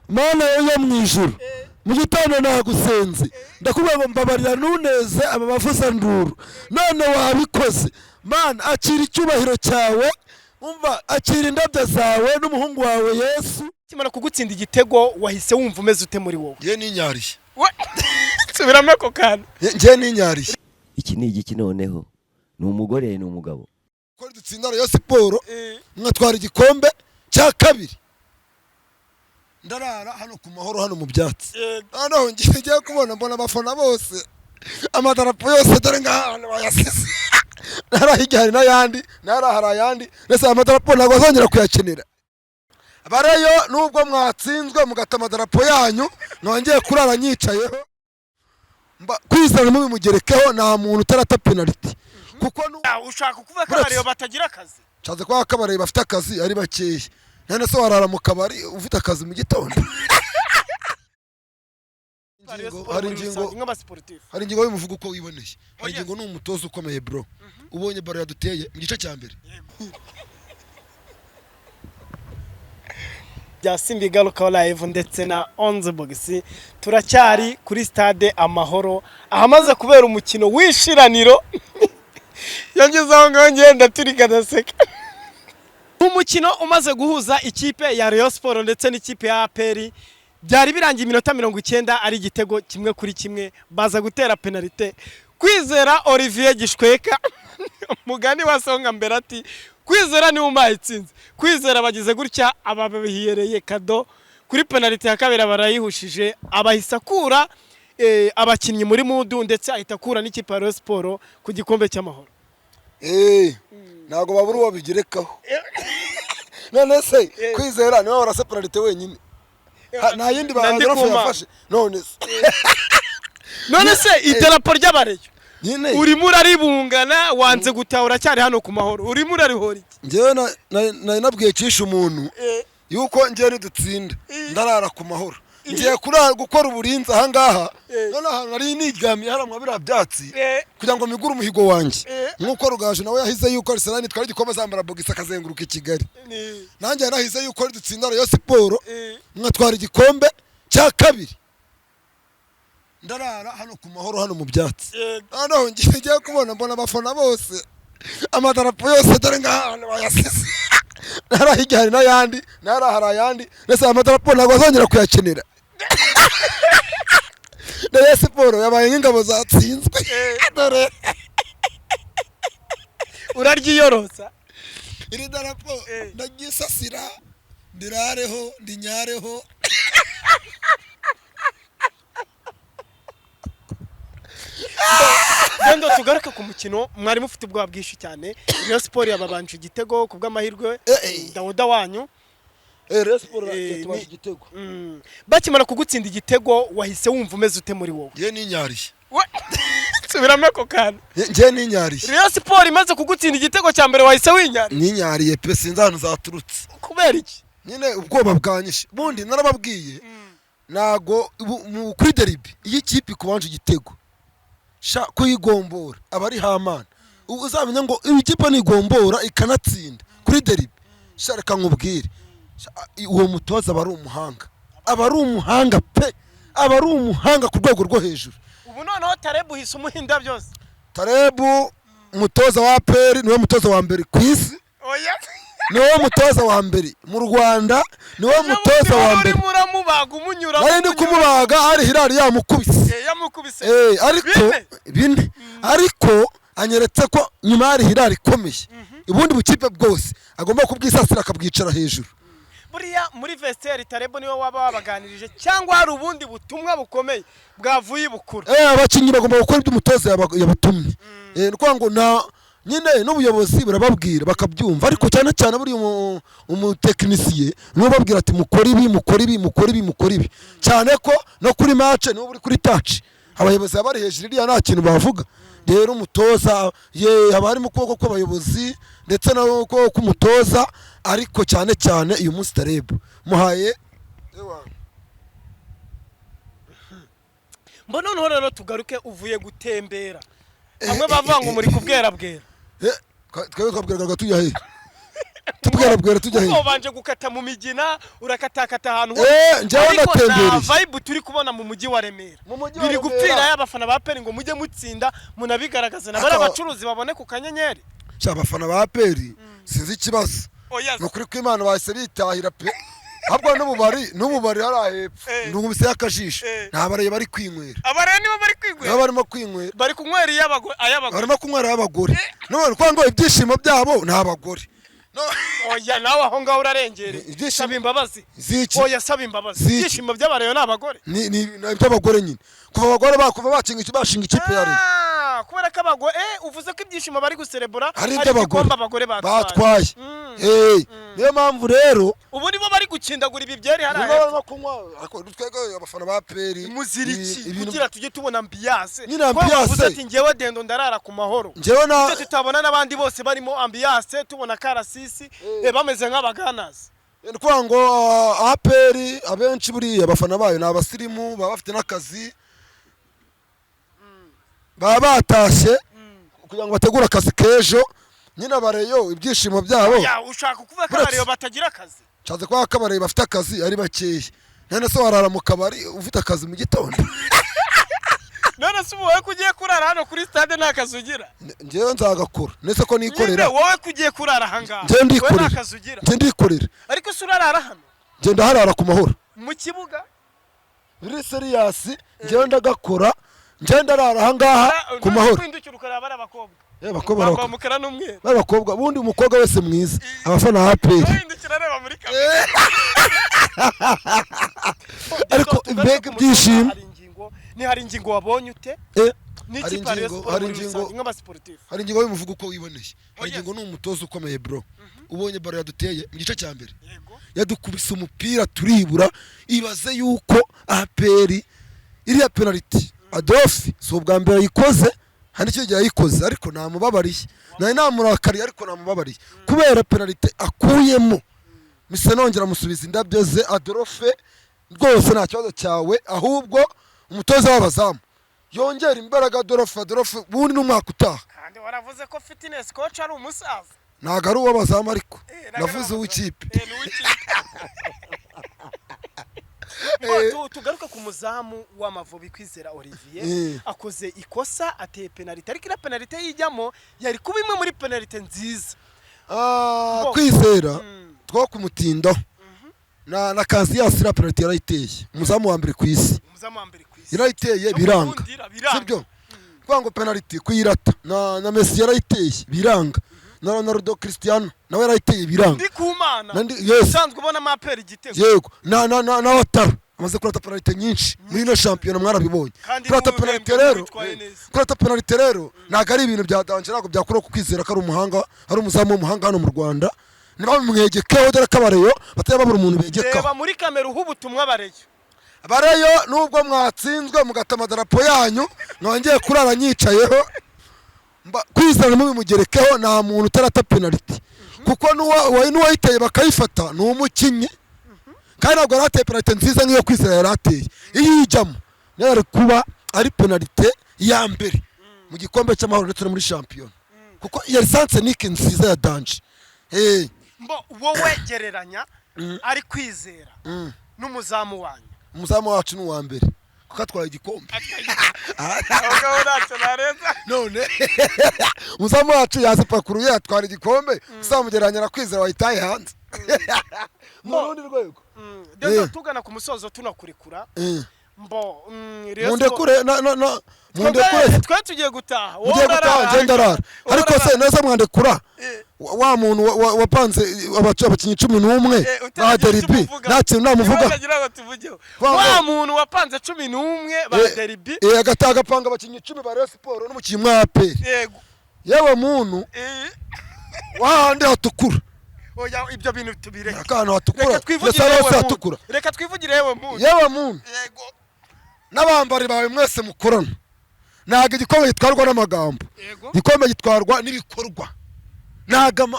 mana yo mu ijuru mu gitondo nagusenze ndakubwira ngo mbabarira nuneze aba bavuza nduru none wabikoze mana akira icyubahiro cyawe umva akira indabyo zawe n'umuhungu wawe Yesu kimara kugutsinda igitego wahise wumva umeze ute muri wowe je ninyariye subiramo ko kana je ninyariye iki ni igiki noneho ni umugore ni umugabo ko dutsinda Rayon Sport mwatwara igikombe cya kabiri ndarara hano ku mahoro hano mu byatsi noneho ngiye kubona mbona abafana bose amadarapo yose dore ngahano bayasize narahigari n'ayandi naraharayandi nese amadarapo ntago azongera kuyakenera abareyo nubwo mwatsinzwe mugata amadarapo yanyu nongeye kurara nyicayeho kwizana mu bimugerekeho nta muntu utarata penalty kuko ushaka kuvuga ko abariyo batagira akazi cyaze kwa kabari bafite akazi ari bakeya none se warara mu kabari ufite akazi mu gitondo hari ingingo y'umuvugo uko wiboneye hari ingingo n'umutozo ukomeye bro ubonye baro yaduteye mu gice cya mbere bya Simbi Garuka Live ndetse na On The Box turacyari kuri stade Amahoro ahamaze kubera umukino wishiraniro yangezaho ngenda turi kadaseka umukino umaze guhuza ikipe ya Rayon Sport ndetse n'ikipe ya APR byari birangiye iminota 90 ari igitego kimwe kuri kimwe baza gutera penalty Kwizera Olivier Gishweka mugani wasonga mbere ati Kwizera ni umayitsinze Kwizera bagize gutya ababihiyereye kado kuri penalty ya kabiri barayihushije abahisakura abakinnyi muri mudu ndetse ahitakura n'ikipe ya Rayon Sport ku gikombe cy'amahoro nago baburu wabigerekaho none se Kwizera niwe warase penalty wenyine nta yindi barangira yafashe none se idarapo ry'abareyo urimo uraribungana wanze gutahura cyari hano ku mahoro urimo urarihora iki ngewe nabwiye cisha umuntu yuko ngiye ridutsinda ndarara ku mahoro ngiye gukora uburinzi aha ngaha none ahantu nari niryamiye haramwa bira byatsi kugira ngo migure umuhigo wanjye nkuko Rugaju nawe yahize yuko Arsenal twari gikombe zambara bogisa akazenguruka i Kigali nanjye yarahize yuko ridutsinda Rayon Sport mwatwara igikombe cya kabiri ndarara hano ku mahoro hano mu byatsi noneho ngiye kubona mbona abafana bose amadarapo yose dore ngahano bayasize narahigari n'ayandi naraharayandi nese amadarapo ntago azongera kuyakenera Rayon Sport yabaye nk'ingabo zatsinzwe dore uraryiyorosa iri darapo ndagisasira ndirareho ndinyareho Dendo tugaruka ku mukino mwari mufite ubwa bwishi cyane Rayon Sport yababanje igitego kubw'amahirwe Dawuda wanyu Rayon Sport yatwaje igitego bakimara kugutsinda igitego wahise wumva umeze ute muri wowe je ninyariye subiramo ko kana je ninyariye Rayon Sport imaze kugutsinda igitego cya mbere wahise winyariye ninyariye pe sinzi ahantu zaturutse kubera iki nyine ubwoba bwanyishe bundi narababwiye nago kuri derby iyi kipe kubanje igitego sha kuyigombora abari hamana uzamenye ngo ikipe nigombora ikanatsinda kuri derby sha reka nkubwire uwo mutoza bari umuhanga pe abari umuhanga ku rwego rwo hejuru ubu noneho Tarebu hise umuhinda byose Tarebu mutoza wa APR niwe mutoza wa mbere ku isi oya niwe mutoza wa mbere mu Rwanda niwe mutoza wa mbere muramubaga umunyura nari kumubaga ari Hilal yamukubise ariko bine ariko anyeretse ko nyuma ari Hilal ikomeye ubundi bukipe bwose agomba kubwisasira akabwicara hejuru buriya muri vestiaire Tarebu niwe waba wabaganirije cyangwa hari ubundi butumwa bukomeye bwavuye bukura abakinyi bagomba gukora ibyo umutoza yabatumye nuko ngo na nyine n'ubuyobozi burababwira bakabyumva ariko cyane cyane buri umutekinisiye niwe babwira ati mukora ibi cyane ko no kuri match niwe buri kuri touch abayobozi bari hejuru iriya nta kintu bavuga rero umutoza haba harimo ukuboko kw'abayobozi ndetse n'ukuboko k'umutoza ariko cyane cyane uyu munsi Tarebu muhaye mbona noneho rero tugaruke uvuye gutembera bamwe bavuga ngo muri kubwera bwera twebwe twabwiraga tujya he bwerabwera tujya he he ubanje gukata mu migina urakatakata ahantu njyewe ndatembereye vibe turi kubona mu mujyi wa Remera biri gupfira y'abafana ba Peri ngo mujye mutsinda munabigaragaza na bari abacuruzi babone ku kanyenyeri abafana ba Peri sinzi ikibazo nukuri ko Imana bahise bitahira pe ahubwo n'ububari hari hepfo ndungubise y'akajisho ntabareye bari kwinywera abareye nibo bari kwinywera barimo kwinywera bari kunywera ay'abagore barimo kunywera y'abagore none kwanga ibyishimo byabo ntabagore oya nawe aho ngaho urarengereye saba imbabazi oya saba imbabazi ibyishimo by'abareyo n'abagore ni iby'abagore nyine kuva abagore bakuva bashinga ikipe ya Rayon kubera ko abagore uvuze ko ibyishimo bari guserebura hari iby'abagore abagore batwaye niyo mpamvu rero ubu nibo bari gukindagura ibi byeri hari barimo kunywa twebwe abafana ba Peri muziriki kugira tujye tubona ambiance nyine ambiance ati ngewe dendo ndarara ku mahoro ngewe na tutabona n'abandi bose barimo ambiance tubona karasisi bameze nk'abaganazi ndikuvuga ngo Peri abenshi buriya abafana bayo ni abasirimu baba bafite n'akazi baba batashye kugira ngo bategure akazi k'ejo nyine abareyo ibyishimo byabo ushaka kuvuga ko abareyo batagira akazi nshatse kuvuga ko abareyo bafite akazi ari bakeya none se warara mu kabari ufite akazi mu gitondo none se wowe kugiye kurara hano kuri stade nta kazi ugira ngewe nzagakora nese ko nikorera wowe kugiye kurara ahangaha wowe nta kazi ugira nge ndikorera ariko se urarara hano nge ndaharara ku mahoro mu kibuga biri seriyasi ngewe ndagakora nge ndarara ahangaha ku mahoro kwindukira ukaraba ari abakobwa abakobwa bamba umukara n'umweru abakobwa bundi umukobwa wese mwiza abafana ba Peri kwindukira areba muri kamera ariko mbega ibyishimo hari ingingo wabonye ute hari ingingo y'umuvugo uko wiboneye hari ingingo ni umutoza ukomeye bro ubonye baro yaduteye mu gice cya mbere yadukubise umupira turibura ibaze yuko Peri iriya penalty Adolphe si ubwa mbere yikoze hari icyo gihe yayikoze ariko namubabariye nari namurakariye ariko namubabariye kubera penalty akuyemo mise nongera musubiza indabyo ze Adolphe rwose nta kibazo cyawe ahubwo umutoza w'abazamu yongera imbaraga Adolphe bundi n'umwaka utaha kandi waravuze ko fitness coach ari umusaza ntago ari uw'abazamu ariko navuze uw'ikipe tugaruka ku muzamu w'Amavubi Kwizera Olivier akoze ikosa ateye penalty ariko ira penalty yijyamo yari kuba imwe muri penalty nziza Kwizera two kumutinda na kazi yasira penalty yarayiteye umuzamu wa mbere ku isi yarayiteye biranga sibyo kwango penalty kuyirata na Messi yarayiteye biranga na Ronaldo Cristiano nawe yarayiteye biranga ndi kumana sanzwe ubona maperi igitego yego na Watara amaze kurata penalty nyinshi muri no champion mwarabibonye kurata penalty rero naga ari ibintu bya danger nago byakora ku Kwizera ko ari umuhanga ari umuzamu w'umuhanga hano mu Rwanda niba bimwegekeho dore kabareyo bataya babura umuntu begeka reba muri kamera ubutumwa bareyo nubwo mwatsinzwe mugata madarapo yanyu nongeye kurara nyicayeho Kwizera mu bimugerekeho nta muntu utarata penalty kuko n'uwayiteye bakayifata ni umukinnyi kandi ntabwo yarateye penalty nziza nk'iyo Kwizera yarateye iyo ijyamo yari kuba ari penalty ya mbere mu gikombe cy'amahoro ndetse no muri champion kuko yari sanse niki nziza ya danger wowe gereranya ari Kwizera n'umuzamu wanyu umuzamu wacu ni uwa mbere kuko atwaye igikombe none umuzamu wacu yazipakuruye atwara igikombe uzamugereranya na Kwizera wayitaye hanze mu rundi rwego tugana ku musozo tunakurekura mundekure twe tugiye gutaha ngenda rara ariko se neza mwandekura wa muntu wapanze abakinnyi 11 ba Derby nta kintu namuvuga wa muntu wapanze 11 ba Derby agataga panga abakinnyi 10 ba Rayon Sport n'umukinnyi mwa APR yewe muntu wahande hatukura oya ibyo bintu tubireke akana hatukura reka twivugire yewe muntu yego n'abambari bawe mwese mukorana naga igikombe gitwarwa n'amagambo igikombe gitwarwa n'ibikorwa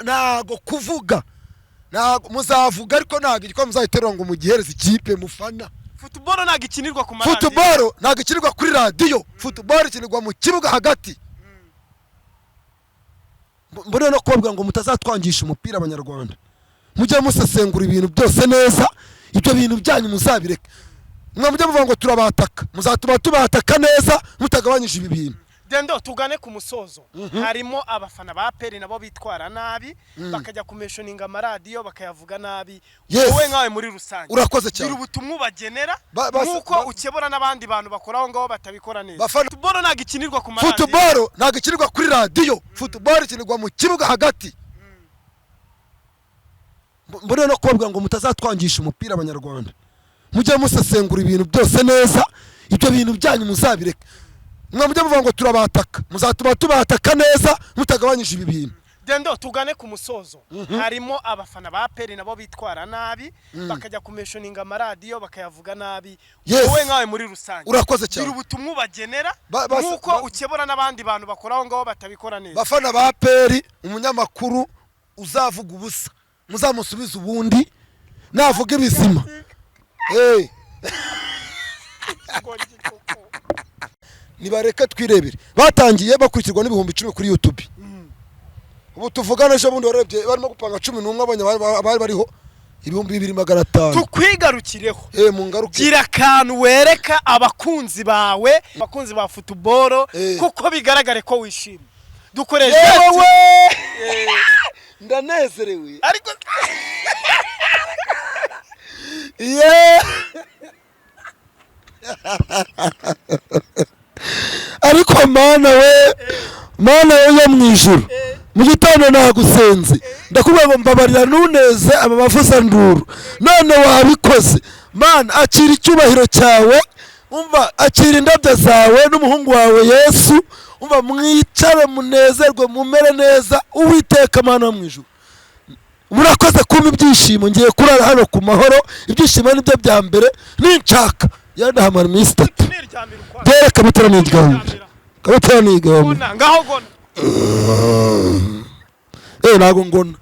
nago kuvuga muzavuga ariko naga igikombe muzayiterura ngo mugihereze ikipe mufana football naga ikinirwa ku maradiyo football naga ikinirwa kuri radio football ikinirwa mu kibuga hagati mbone no kubabwira ngo mutazatwangisha umupira abanyarwanda mujye musesengura ibintu byose neza, ibyo bintu byanyu muzabireke. Mujye muvuga ngo turabataka, muzatuma tubataka neza mutagabanyije ibi bintu. Dendo tugane ku musozo. Harimo abafana ba Peri nabo bitwara nabi, bakajya kumeshoninga amaradiyo bakayavuga nabi. Wowe nkawe muri rusange urakoze cyane, biri ubutumwa bagenera nuko ukebora n'abandi bantu bakoraho ngaho batabikora neza. Football ntago ikinirwa ku maradiyo, football ntago ikinirwa kuri radiyo, football ikinirwa mu kibuga hagati. Mbona no kubabwira ngo mutazatwangisha umupira abanyarwanda, mujye musesengura ibintu byose neza, ibyo bintu byanyu muzabireke. Mujye muvuga ngo turabataka, muzatuma tubataka neza mutagabanyije ibi bintu. Dendo tugane ku musozo. Harimo abafana ba Peri nabo bitwara nabi, bakajya kumeshoninga amaradiyo bakayavuga nabi. Wowe nkawe muri rusange urakoze cyane, biri ubutumwa bagenera nuko ukebora n'abandi bantu bakoraho ngaho batabikora neza. Bafana ba Peri, umunyamakuru uzavuga ubusa muzamusubiza ubundi, navuga ibizima. Nibareke twirebere. Batangiye bakurikirwa n'ibihumbi 10 kuri YouTube. Ubu tuvugana ejo bundi warebye barimo gupanga 11 abanye bariho ibihumbi 2500. Tukwigarukireho. Mu ngaruke. Gira kantu wereka abakunzi bawe, abakunzi ba football kuko bigaragare ko wishimye. Dukoreshe yewe ndanezerewe ariko ariko mana we yo mwijuru, mu gitondo nagusenze ndakubwira ngo mbabarira nuneze aba bavuza nduru, none wabikoze mana. Akira icyubahiro cyawe, umva akira indabyo zawe n'umuhungu wawe Yesu, umva mwicare munezerwe mumere neza. Uwiteka mana mwijuru, murakoze kumpa ibyishimo, ngiye kurara hano ku mahoro. Ibyishimo nibyo bya mbere ninshaka yandahamara iminsi 3 dere kabutera n'igihumbi, kabutera n'igihumbi ngaho gona nago ngona